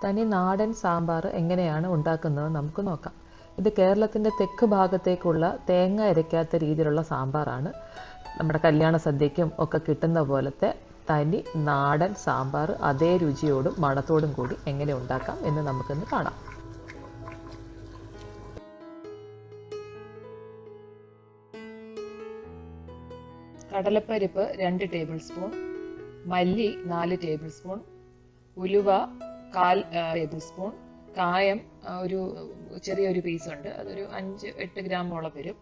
തനി നാടൻ സാമ്പാർ എങ്ങനെയാണ് ഉണ്ടാക്കുന്നത് നമുക്ക് നോക്കാം. ഇത് കേരളത്തിൻ്റെ തെക്ക് ഭാഗത്തേക്കുള്ള തേങ്ങ അരയ്ക്കാത്ത രീതിയിലുള്ള സാമ്പാറാണ്. നമ്മുടെ കല്യാണ സദ്യയ്ക്കും ഒക്കെ കിട്ടുന്ന പോലത്തെ തനി നാടൻ സാമ്പാർ അതേ രുചിയോടും മണത്തോടും കൂടി എങ്ങനെ ഉണ്ടാക്കാം എന്ന് നമുക്കിന്ന് കാണാം. കടലപ്പരിപ്പ് 2 ടേബിൾ സ്പൂൺ, മല്ലി 4 ടേബിൾ സ്പൂൺ, ഉലുവ 1/4 ടേബിൾ സ്പൂൺ, കായം ഒരു ചെറിയൊരു പീസുണ്ട്, അതൊരു 5-8 ഗ്രാമോളം വരും.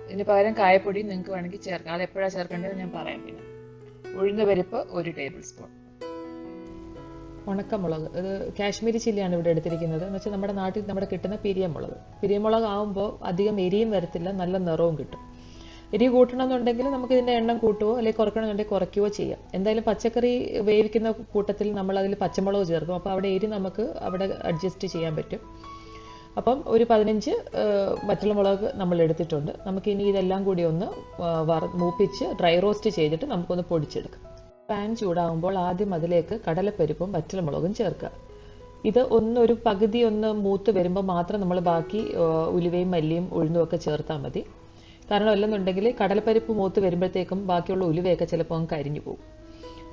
ഇതിന് പകരം കായപ്പൊടി നിങ്ങൾക്ക് വേണമെങ്കിൽ ചേർക്കാം, അത് എപ്പോഴാണ് ചേർക്കേണ്ടത് ഞാൻ പറയാം. പിന്നെ ഉഴുന്ന പരിപ്പ് 1 ടേബിൾ സ്പൂൺ. ഉണക്കമുളക്, ഇത് കാശ്മീരി ചില്ലിയാണ് ഇവിടെ എടുത്തിരിക്കുന്നത്. എന്ന് വെച്ചാൽ നമ്മുടെ നാട്ടിൽ നമ്മുടെ കിട്ടുന്ന പിരിയമുളക് ആകുമ്പോൾ അധികം എരിയും വരത്തില്ല, നല്ല നിറവും കിട്ടും. എരി കൂട്ടണമെന്നുണ്ടെങ്കിൽ നമുക്ക് ഇതിൻ്റെ എണ്ണം കൂട്ടുകയോ അല്ലെങ്കിൽ കുറയ്ക്കണമെന്നുണ്ടെങ്കിൽ കുറയ്ക്കുകയോ ചെയ്യാം. എന്തായാലും പച്ചക്കറി വേവിക്കുന്ന കൂട്ടത്തിൽ നമ്മൾ അതിൽ പച്ചമുളക് ചേർക്കും, അപ്പോൾ അവിടെ എരി നമുക്ക് അവിടെ അഡ്ജസ്റ്റ് ചെയ്യാൻ പറ്റും. അപ്പം ഒരു 15 വറ്റൽമുളക് നമ്മൾ എടുത്തിട്ടുണ്ട്. നമുക്ക് ഇനി ഇതെല്ലാം കൂടി ഒന്ന് മൂപ്പിച്ച് ഡ്രൈ റോസ്റ്റ് ചെയ്തിട്ട് നമുക്കൊന്ന് പൊടിച്ചെടുക്കാം. പാൻ ചൂടാകുമ്പോൾ ആദ്യം അതിലേക്ക് കടലപ്പരിപ്പും വറ്റൽമുളകും ചേർക്കുക. ഇത് ഒരു പകുതി മൂത്ത് വരുമ്പോൾ മാത്രം നമ്മൾ ബാക്കി ഉലുവയും മല്ലിയും ഉഴുന്നും ഒക്കെ ചേർത്താൽ മതി. കാരണം അല്ലെന്നുണ്ടെങ്കിൽ കടലപ്പരിപ്പ് മൂത്ത് വരുമ്പോഴത്തേക്കും ബാക്കിയുള്ള ഉലുവയൊക്കെ ചിലപ്പോൾ കരിഞ്ഞു പോകും.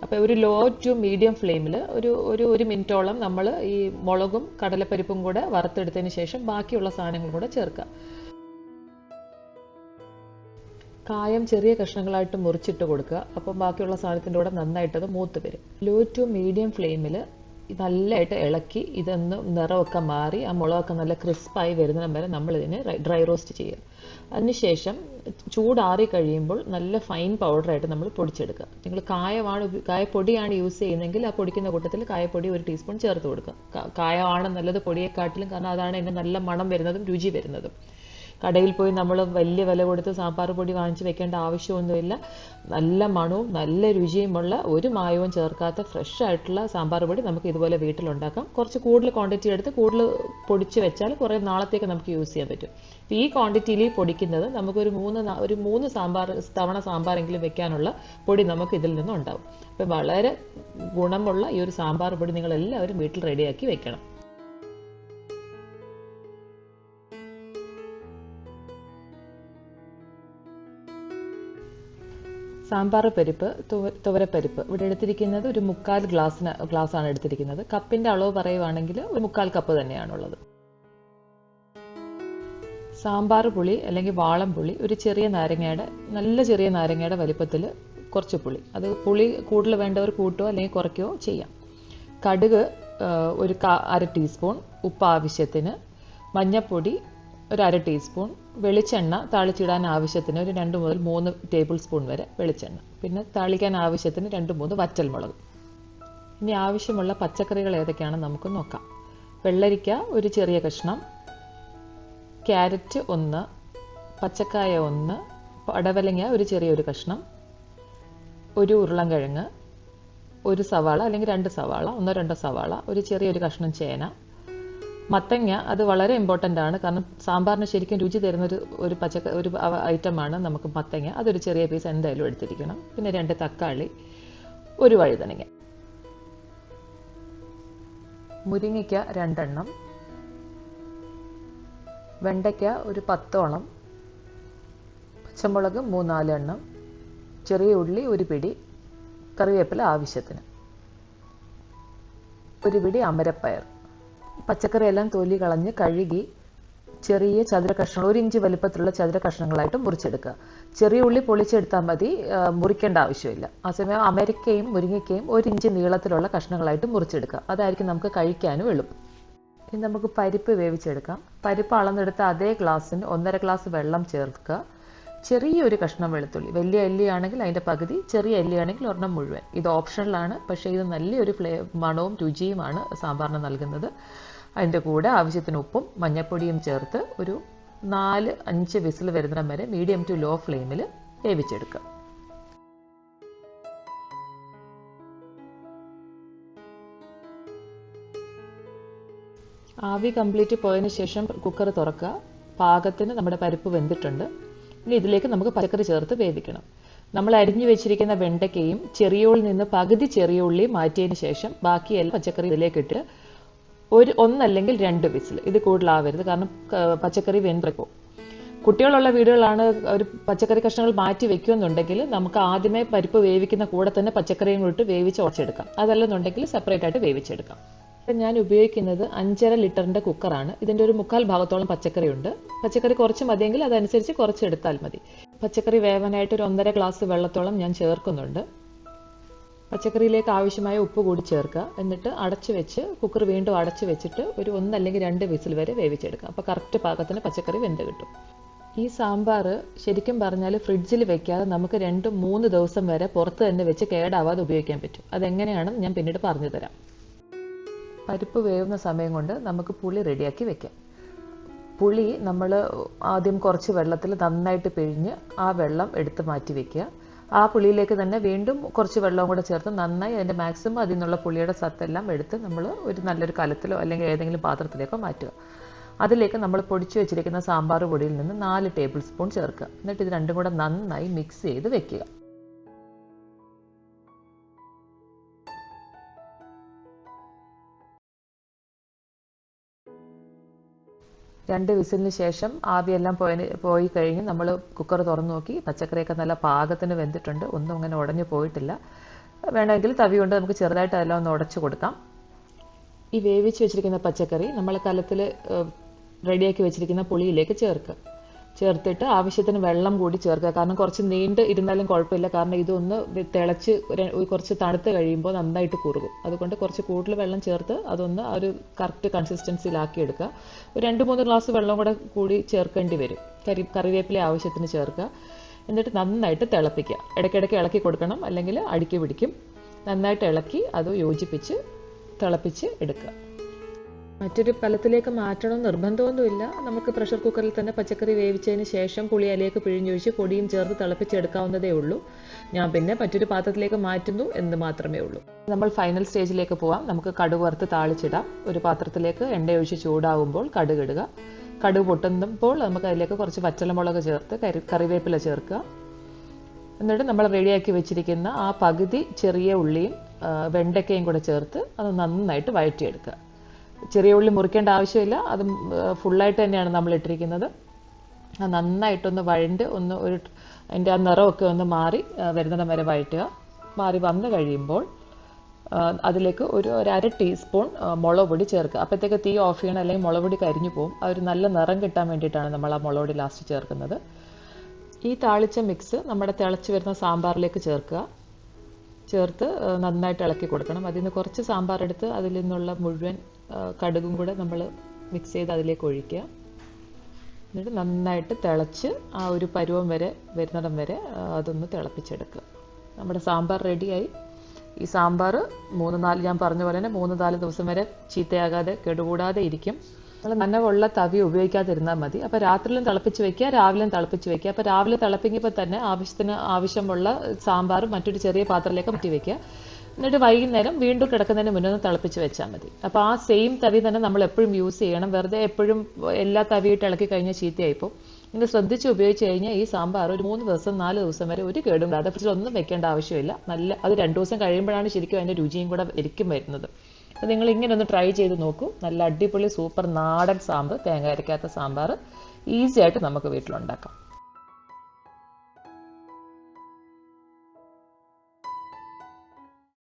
അപ്പോൾ ഒരു ലോ ടു മീഡിയം ഫ്ലെയിമിൽ ഒരു മിനിറ്റോളം നമ്മൾ ഈ മുളകും കടലപ്പരിപ്പും കൂടെ വറുത്തെടുത്തതിന് ശേഷം ബാക്കിയുള്ള സാധനങ്ങളും കൂടെ ചേർക്കുക. കായം ചെറിയ കഷ്ണങ്ങളായിട്ട് മുറിച്ചിട്ട് കൊടുക്കുക. അപ്പം ബാക്കിയുള്ള സാധനത്തിൻ്റെ കൂടെ നന്നായിട്ടത് മൂത്ത് വരും. ലോ ടു മീഡിയം ഫ്ലെയിമിൽ നല്ലതായിട്ട് ഇളക്കി ഇതൊന്ന് നിറമൊക്കെ മാറി ആ മുളകൊക്കെ നല്ല ക്രിസ്പായി വരുന്ന വരെ നമ്മളിതിനെ ഡ്രൈ റോസ്റ്റ് ചെയ്യുക. അതിനുശേഷം ചൂടാറി കഴിയുമ്പോൾ നല്ല ഫൈൻ പൗഡറായിട്ട് നമ്മൾ പൊടിച്ചെടുക്കുക. നിങ്ങൾ കായപ്പൊടിയാണ് യൂസ് ചെയ്യുന്നതെങ്കിൽ ആ പൊടിക്കുന്ന കൂട്ടത്തിൽ കായപ്പൊടി 1 ടീസ്പൂൺ ചേർത്ത് കൊടുക്കുക. കായമാണ് നല്ലത് പൊടിയെക്കാട്ടിലും, കാരണം അതാണ് ഇതിന് നല്ല മണം വരുന്നതും രുചി വരുന്നതും. കടയിൽ പോയി നമ്മൾ വലിയ വില കൊടുത്ത് സാമ്പാർ പൊടി വാങ്ങിച്ച് വെക്കേണ്ട ആവശ്യമൊന്നുമില്ല. നല്ല മണവും നല്ല രുചിയുമുള്ള ഒരു മായവും ചേർക്കാത്ത ഫ്രഷ് ആയിട്ടുള്ള സാമ്പാർ പൊടി നമുക്ക് ഇതുപോലെ വീട്ടിലുണ്ടാക്കാം. കുറച്ച് കൂടുതൽ ക്വാണ്ടിറ്റി എടുത്ത് കൂടുതൽ പൊടിച്ച് വെച്ചാൽ കുറേ നാളത്തേക്ക് നമുക്ക് യൂസ് ചെയ്യാൻ പറ്റും. ഈ ക്വാണ്ടിറ്റിയിൽ പൊടിക്കുന്നത് നമുക്കൊരു 3 തവണ സാമ്പാറെങ്കിലും വെക്കാനുള്ള പൊടി നമുക്ക് ഇതിൽ നിന്നും ഉണ്ടാവും. അപ്പം വളരെ ഗുണമുള്ള ഈ ഒരു സാമ്പാർ പൊടി നിങ്ങൾ എല്ലാവരും വീട്ടിൽ റെഡിയാക്കി വെക്കണം. സാമ്പാർ പരിപ്പ്, തുവരപ്പരിപ്പ് ഇവിടെ എടുത്തിരിക്കുന്നത് ഒരു 3/4 ഗ്ലാസ്സാണ് എടുത്തിരിക്കുന്നത്. കപ്പിൻ്റെ അളവ് പറയുവാണെങ്കിൽ ഒരു 3/4 കപ്പ് തന്നെയാണുള്ളത്. സാമ്പാർ പുളി അല്ലെങ്കിൽ വാളംപുളി ഒരു നല്ല ചെറിയ നാരങ്ങയുടെ വലിപ്പത്തിൽ കുറച്ച് പുളി. അത് പുളി കൂടുതൽ വേണ്ടവർ കൂട്ടുകയോ അല്ലെങ്കിൽ കുറയ്ക്കുകയോ ചെയ്യാം. കടുക് ഒരു 1/2 ടീസ്പൂൺ, ഉപ്പ് ആവശ്യത്തിന്, മഞ്ഞൾപ്പൊടി ഒരു 1/2 ടീസ്പൂൺ, വെളിച്ചെണ്ണ താളിച്ചിടാൻ ആവശ്യത്തിന് ഒരു 2 മുതൽ 3 ടേബിൾ സ്പൂൺ വരെ വെളിച്ചെണ്ണ, പിന്നെ താളിക്കാൻ ആവശ്യത്തിന് 2-3 വറ്റൽമുളക്. ഇനി ആവശ്യമുള്ള പച്ചക്കറികൾ ഏതൊക്കെയാണെന്ന് നമുക്ക് നോക്കാം. വെള്ളരിക്ക ഒരു ചെറിയ കഷ്ണം, ക്യാരറ്റ് 1, പച്ചക്കായ 1, പടവലങ്ങ ഒരു ചെറിയൊരു കഷ്ണം, ഒരു ഉരുളൻകിഴങ്ങ്, ഒരു സവാള അല്ലെങ്കിൽ 2 സവാള, 1-2 സവാള, ഒരു ചെറിയൊരു കഷ്ണം ചേന, മത്തങ്ങ. അത് വളരെ ഇമ്പോർട്ടൻ്റ് ആണ്, കാരണം സാമ്പാറിന് ശരിക്കും രുചി തരുന്ന ഒരു ഐറ്റമാണ് നമുക്ക് മത്തങ്ങ. അതൊരു ചെറിയ പീസ് എന്തായാലും എടുത്തിരിക്കണം. പിന്നെ 2 തക്കാളി, ഒരു വഴുതനങ്ങ, മുരിങ്ങയ്ക്ക 2 എണ്ണം, വെണ്ടയ്ക്ക ഒരു 10ഓളം, പച്ചമുളക് 3-4 എണ്ണം, ചെറിയ ഉള്ളി ഒരു പിടി, കറിവേപ്പില ആവശ്യത്തിന്, ഒരു പിടി അമരപ്പയർ. പച്ചക്കറി എല്ലാം തൊലി കളഞ്ഞ് കഴുകി ചെറിയ ചതുര കഷ്ണങ്ങൾ 1 ഇഞ്ച് വലിപ്പത്തിലുള്ള ചതുര കഷ്ണങ്ങളായിട്ട് മുറിച്ചെടുക്കുക. ചെറിയ ഉള്ളി പൊളിച്ചെടുത്താൽ മതി, മുറിക്കേണ്ട ആവശ്യമില്ല. ആ സമയം അമരക്കയും മുരിങ്ങയ്ക്കയും 1 ഇഞ്ച് നീളത്തിലുള്ള കഷ്ണങ്ങളായിട്ട് മുറിച്ചെടുക്കുക. അതായിരിക്കും നമുക്ക് കഴിക്കാനും എളുപ്പം. ഇനി നമുക്ക് പരിപ്പ് വേവിച്ചെടുക്കാം. പരിപ്പ് അളന്നെടുത്ത അതേ ഗ്ലാസ്സിന് 1.5 ഗ്ലാസ് വെള്ളം ചേർക്കുക. ചെറിയൊരു കഷ്ണം വെളുത്തുള്ളി, വലിയ അല്ലിയാണെങ്കിൽ അതിൻ്റെ പകുതി, ചെറിയ അല്ലിയാണെങ്കിൽ 1 മുഴുവൻ. ഇത് ഓപ്ഷണലാണ്, പക്ഷേ ഇത് നല്ലൊരു മണവും രുചിയുമാണ് സാമ്പാറിന് നൽകുന്നത്. അതിൻ്റെ കൂടെ ആവശ്യത്തിന് ഉപ്പും മഞ്ഞൾപ്പൊടിയും ചേർത്ത് ഒരു 4-5 വിസിൽ വരുന്നിടം വരെ മീഡിയം ടു ലോ ഫ്ലെയിമിൽ വേവിച്ചെടുക്കുക. ആവി കംപ്ലീറ്റ് പോയതിന് ശേഷം കുക്കർ തുറക്കുക. പാകത്തിന് നമ്മുടെ പരിപ്പ് വെന്തിട്ടുണ്ട്. ഇനി ഇതിലേക്ക് നമുക്ക് പച്ചക്കറി ചേർത്ത് വേവിക്കണം. നമ്മൾ അരിഞ്ഞു വെച്ചിരിക്കുന്ന വെണ്ടയ്ക്കയും ചെറിയുള്ളിൽ നിന്ന് പകുതി ചെറിയുള്ളി മാറ്റിയതിന് ശേഷം ബാക്കി എല്ലാ പച്ചക്കറി ഇതിലേക്ക് ഇട്ട് ഒന്നല്ലെങ്കിൽ 2 വിസിൽ, ഇത് കൂടുതലാവരുത്, കാരണം പച്ചക്കറി വെന്തിരിക്കും. കുട്ടികളുള്ള വീടുകളാണ് ഒരു പച്ചക്കറി കഷ്ണങ്ങൾ മാറ്റി വെക്കുമെന്നുണ്ടെങ്കിൽ നമുക്ക് ആദ്യമേ പരിപ്പ് വേവിക്കുന്ന കൂടെ തന്നെ പച്ചക്കറിയും കൂടി വേവിച്ച് ഉടച്ചെടുക്കാം. അതല്ലെന്നുണ്ടെങ്കിൽ സെപ്പറേറ്റ് ആയിട്ട് വേവിച്ചെടുക്കാം. ഞാൻ ഉപയോഗിക്കുന്നത് 5.5 ലിറ്ററിന്റെ കുക്കറാണ്. ഇതിന്റെ ഒരു 1/4 ഭാഗത്തോളം പച്ചക്കറി ഉണ്ട്. പച്ചക്കറി കുറച്ച് മതിയെങ്കിൽ അതനുസരിച്ച് കുറച്ച് എടുത്താൽ മതി. പച്ചക്കറി വേവാനായിട്ട് ഒരു 1.5 ഗ്ലാസ് വെള്ളത്തോളം ഞാൻ ചേർക്കുന്നുണ്ട്. പച്ചക്കറിയിലേക്ക് ആവശ്യമായ ഉപ്പ് കൂടി ചേർക്കുക. എന്നിട്ട് അടച്ചു വെച്ച് കുക്കർ വീണ്ടും അടച്ചു വെച്ചിട്ട് ഒരു 1 അല്ലെങ്കിൽ 2 വിസിൽ വരെ വേവിച്ചെടുക്കുക. അപ്പോൾ കറക്റ്റ് പാകത്തിന് പച്ചക്കറി വെന്ത് കിട്ടും. ഈ സാമ്പാർ ശരിക്കും പറഞ്ഞാൽ ഫ്രിഡ്ജിൽ വെക്കാതെ നമുക്ക് 2-3 ദിവസം വരെ പുറത്ത് തന്നെ വെച്ച് കേടാവാതെ ഉപയോഗിക്കാൻ പറ്റും. അതെങ്ങനെയാണെന്ന് ഞാൻ പിന്നീട് പറഞ്ഞു തരാം. പരിപ്പ് വേവുന്ന സമയം കൊണ്ട് നമുക്ക് പുളി റെഡിയാക്കി വെക്കാം. പുളി നമ്മൾ ആദ്യം കുറച്ച് വെള്ളത്തിൽ നന്നായിട്ട് പിഴിഞ്ഞ് ആ വെള്ളം എടുത്ത് മാറ്റി വെക്കുക. ആ പുളിയിലേക്ക് തന്നെ വീണ്ടും കുറച്ച് വെള്ളവും കൂടെ ചേർത്ത് നന്നായി അതിൻ്റെ മാക്സിമം അതിൽ നിന്നുള്ള പുളിയുടെ സത്തെല്ലാം എടുത്ത് നമ്മൾ ഒരു നല്ലൊരു കലത്തിലോ അല്ലെങ്കിൽ ഏതെങ്കിലും പാത്രത്തിലേക്കോ മാറ്റുക. അതിലേക്ക് നമ്മൾ പൊടിച്ചു വെച്ചിരിക്കുന്ന സാമ്പാർ പൊടിയിൽ നിന്ന് 4 ടേബിൾ സ്പൂൺ ചേർക്കുക. എന്നിട്ട് ഇത് രണ്ടും കൂടെ നന്നായി മിക്സ് ചെയ്ത് വെക്കുക. 2 വിസിലിന് ശേഷം ആവിയെല്ലാം പോയി കഴിഞ്ഞ് നമ്മൾ കുക്കർ തുറന്നു നോക്കി. പച്ചക്കറിയൊക്കെ നല്ല പാകത്തിന് വെന്തിട്ടുണ്ട്, ഒന്നും അങ്ങനെ ഉടഞ്ഞു പോയിട്ടില്ല. വേണമെങ്കിൽ തവി കൊണ്ട് നമുക്ക് ചെറുതായിട്ട് അതെല്ലാം ഒന്ന് ഉടച്ചു കൊടുക്കാം. ഈ വേവിച്ച് വെച്ചിരിക്കുന്ന പച്ചക്കറി നമ്മൾ കലത്തിൽ റെഡിയാക്കി വെച്ചിരിക്കുന്ന പുളിയിലേക്ക് ചേർത്തിട്ട് ആവശ്യത്തിന് വെള്ളം കൂടി ചേർക്കുക. കാരണം കുറച്ച് നീണ്ട് ഇരുന്നാലും കുഴപ്പമില്ല, കാരണം ഇതൊന്ന് തിളച്ച് കുറച്ച് തണുത്ത് കഴിയുമ്പോൾ നന്നായിട്ട് കുറുകും. അതുകൊണ്ട് കുറച്ച് കൂടുതൽ വെള്ളം ചേർത്ത് അതൊന്ന് ഒരു കറക്റ്റ് കൺസിസ്റ്റൻസിയിലാക്കി എടുക്കുക. ഒരു 2-3 ഗ്ലാസ് വെള്ളം കൂടി ചേർക്കേണ്ടി വരും. കറിവേപ്പില ആവശ്യത്തിന് ചേർക്കുക. എന്നിട്ട് നന്നായിട്ട് തിളപ്പിക്കുക. ഇടയ്ക്കിടയ്ക്ക് ഇളക്കി കൊടുക്കണം, അല്ലെങ്കിൽ അടുക്കി പിടിക്കും. നന്നായിട്ട് ഇളക്കി അത് യോജിപ്പിച്ച് തിളപ്പിച്ച് എടുക്കുക. മറ്റൊരു കലത്തിലേക്ക് മാറ്റണം നിർബന്ധമൊന്നുമില്ല. നമുക്ക് പ്രഷർ കുക്കറിൽ തന്നെ പച്ചക്കറി വേവിച്ചതിന് ശേഷം പുളി അതിലേക്ക് പിഴിഞ്ഞൊഴിച്ച് പൊടിയും ചേർത്ത് തിളപ്പിച്ചെടുക്കാവുന്നതേ ഉള്ളൂ. ഞാൻ പിന്നെ മറ്റൊരു പാത്രത്തിലേക്ക് മാറ്റുന്നു എന്ന് മാത്രമേ ഉള്ളൂ. നമ്മൾ ഫൈനൽ സ്റ്റേജിലേക്ക് പോവാം. നമുക്ക് കടുക് വറുത്ത് താളിച്ചിടാം. ഒരു പാത്രത്തിലേക്ക് എണ്ണ ഒഴിച്ച് ചൂടാകുമ്പോൾ കടുക് ഇടുക. കടുക് പൊട്ടുമ്പോൾ നമുക്ക് അതിലേക്ക് കുറച്ച് പച്ചമുളക് ചേർത്ത് കറിവേപ്പില ചേർക്കുക. എന്നിട്ട് നമ്മൾ റെഡിയാക്കി വെച്ചിരിക്കുന്ന ആ പകുതി ചെറിയ ഉള്ളിയും വെണ്ടയ്ക്കയും കൂടെ ചേർത്ത് അത് നന്നായിട്ട് വഴറ്റിയെടുക്കുക. ചെറിയ ഉള്ളി മുറിക്കേണ്ട ആവശ്യമില്ല, അത് ഫുള്ളായിട്ട് തന്നെയാണ് നമ്മൾ ഇട്ടിരിക്കുന്നത്. നന്നായിട്ടൊന്ന് വഴണ്ട് അതിൻ്റെ ആ നിറമൊക്കെ ഒന്ന് മാറി വരുന്നിടം വരെ വഴറ്റുക. മാറി വന്നു കഴിയുമ്പോൾ അതിലേക്ക് ഒരു 1/2 ടീസ്പൂൺ മുളക് പൊടി ചേർക്കുക. അപ്പോഴത്തേക്ക് തീ ഓഫ് ചെയ്യണം, അല്ലെങ്കിൽ മുളക് പൊടി കരിഞ്ഞു പോകും. ആ ഒരു നല്ല നിറം കിട്ടാൻ വേണ്ടിയിട്ടാണ് നമ്മൾ ആ മുളക് പൊടി ലാസ്റ്റ് ചേർക്കുന്നത്. ഈ താളിച്ച മിക്സ് നമ്മുടെ തിളച്ച് വരുന്ന സാമ്പാറിലേക്ക് ചേർത്ത് നന്നായിട്ട് ഇളക്കി കൊടുക്കണം. അതിൽ നിന്ന് കുറച്ച് സാമ്പാർ എടുത്ത് അതിൽ നിന്നുള്ള മുഴുവൻ കടുകും കൂടെ നമ്മൾ മിക്സ് ചെയ്ത് അതിലേക്ക് ഒഴിക്കുക. എന്നിട്ട് നന്നായിട്ട് തിളച്ച് ആ ഒരു പരുവം വരെ വരുന്നിടം വരെ അതൊന്ന് തിളപ്പിച്ചെടുക്കുക. നമ്മുടെ സാമ്പാർ റെഡിയായി. ഈ സാമ്പാർ ഞാൻ പറഞ്ഞ പോലെ തന്നെ 3-4 ദിവസം വരെ ചീത്തയാകാതെ കേടുകൂടാതെ ഇരിക്കും. നമ്മൾ നനവുള്ള തവി ഉപയോഗിക്കാതിരുന്നാൽ മതി. അപ്പോൾ രാത്രിയിലും തിളപ്പിച്ച് വെക്കുക, രാവിലെയും തിളപ്പിച്ച് വെക്കുക. അപ്പോൾ രാവിലെ തിളപ്പിക്കുമ്പോൾ തന്നെ ആവശ്യമുള്ള സാമ്പാർ മറ്റൊരു ചെറിയ പാത്രത്തിലേക്ക് മാറ്റി വെക്കുക. എന്നിട്ട് വൈകുന്നേരം വീണ്ടും കിടക്കുന്നതിന് മുന്നേ ഒന്ന് തിളപ്പിച്ച് വെച്ചാൽ മതി. അപ്പോൾ ആ സെയിം തവി തന്നെ നമ്മൾ എപ്പോഴും യൂസ് ചെയ്യണം. വെറുതെ എപ്പോഴും എല്ലാ തവിയിട്ട് ഇളക്കി കഴിഞ്ഞാൽ ചീത്തയായിപ്പോൾ. ഇങ്ങനെ ശ്രദ്ധിച്ച് ഉപയോഗിച്ച് കഴിഞ്ഞാൽ ഈ സാമ്പാർ ഒരു 3 ദിവസം 4 ദിവസം വരെ ഒരു കേടും കൂടാതെ ഫ്രിഡ്ജിലൊന്നും വെക്കേണ്ട ആവശ്യമില്ല. അത് 2 ദിവസം കഴിയുമ്പോഴാണ് ശരിക്കും അതിൻ്റെ രുചിയും കൂടെ ശരിക്കും വരുന്നത്. അപ്പോൾ നിങ്ങൾ ഇങ്ങനെ ഒന്ന് ട്രൈ ചെയ്ത് നോക്കൂ. നല്ല അടിപൊളി സൂപ്പർ നാടൻ സാമ്പാർ, തേങ്ങ അരയ്ക്കാത്ത സാമ്പാർ ഈസി ആയിട്ട് നമുക്ക് വീട്ടിലുണ്ടാക്കാം.